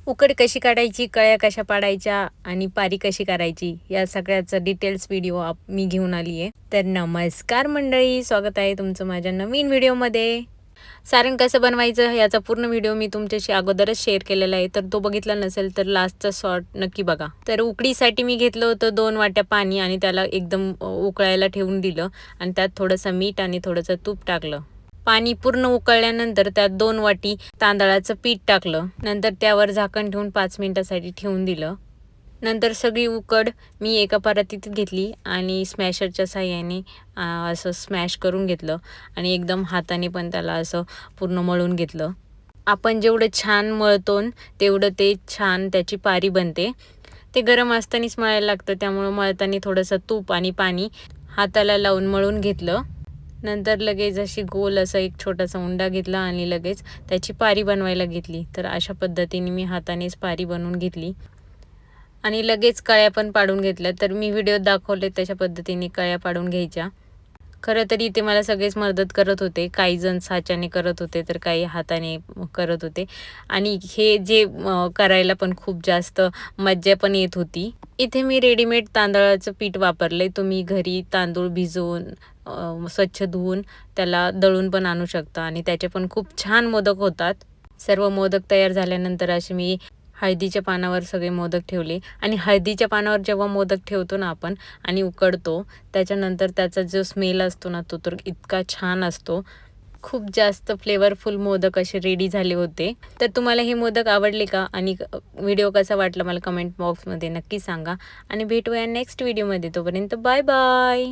उकड कशी काढायची, कळ्या कशा पाडायच्या आणि पारी कशी करायची या सगळ्याचा डिटेल्स व्हिडिओ मी घेऊन आली आहे. तर नमस्कार मंडळी, स्वागत आहे तुमचं माझ्या नवीन व्हिडिओमध्ये. सारण कसं बनवायचं याचा पूर्ण व्हिडिओ मी तुमच्याशी अगोदरच शेअर केलेला आहे, तर तो बघितला नसेल तर लास्टचा शॉर्ट नक्की बघा. तर उकडीसाठी मी घेतलं होतं 2 वाट्या पाणी आणि त्याला एकदम उकळायला ठेवून दिलं आणि त्यात थोडंसं मीठ आणि थोडंसं तूप टाकलं. पाणी पूर्ण उकळल्यानंतर त्यात 2 वाटी तांदळाचं पीठ टाकलं. नंतर त्यावर झाकण ठेवून 5 मिनिटासाठी ठेवून दिलं. नंतर सगळी उकड मी एका परातीत घेतली आणि स्मॅशरच्या साहाय्याने असं स्मॅश करून घेतलं आणि एकदम हाताने पण त्याला असं पूर्ण मळून घेतलं. आपण जेवढं छान मळतो तेवढं ते छान त्याची पारी बनते. ते गरम असतानाच मळायला लागतं, त्यामुळं मळताना थोडंसं तूप आणि पाणी हाताला लावून मळून घेतलं. नंतर लगेच अशी गोल असा एक छोटासा उंडा घेतला आणि लगेच त्याची पारी बनवायला घेतली. तर अशा पद्धतीने मी हातानेच पारी बनवून घेतली आणि लगेच कळ्या पण पाडून घेतल्या. तर मी व्हिडिओत दाखवले तशा पद्धतीने कळ्या पाडून घ्यायच्या. खरं तर इथे मला सगळेच मदत करत होते. काही जण साच्याने करत होते, तर काही हाताने करत होते आणि हे जे करायला पण खूप जास्त मज्जा पण येत होती. इथे मी रेडीमेड तांदळाचं पीठ वापरले. तुम्ही घरी तांदूळ भिजवून स्वच्छ धुवून त्याला दळून पण आणू शकता आणि त्याचे पण खूप छान मोदक होतात. सर्व मोदक तयार झाल्यानंतर असे मी हळदीच्या पानावर सगळे मोदक ठेवले आणि हळदीच्या पानावर जेव्हा मोदक ठेवतो ना आपण आणि उकडतो, त्याच्यानंतर त्याचा जो स्मेल असतो ना, तो तर इतका छान असतो. खूप जास्त फ्लेवरफुल मोदक असे रेडी झाले होते. तर तुम्हाला हे मोदक आवडले का आणि व्हिडिओ कसा वाटला मला कमेंट बॉक्समध्ये नक्की सांगा आणि भेटूया नेक्स्ट व्हिडिओमध्ये. तोपर्यंत बाय बाय.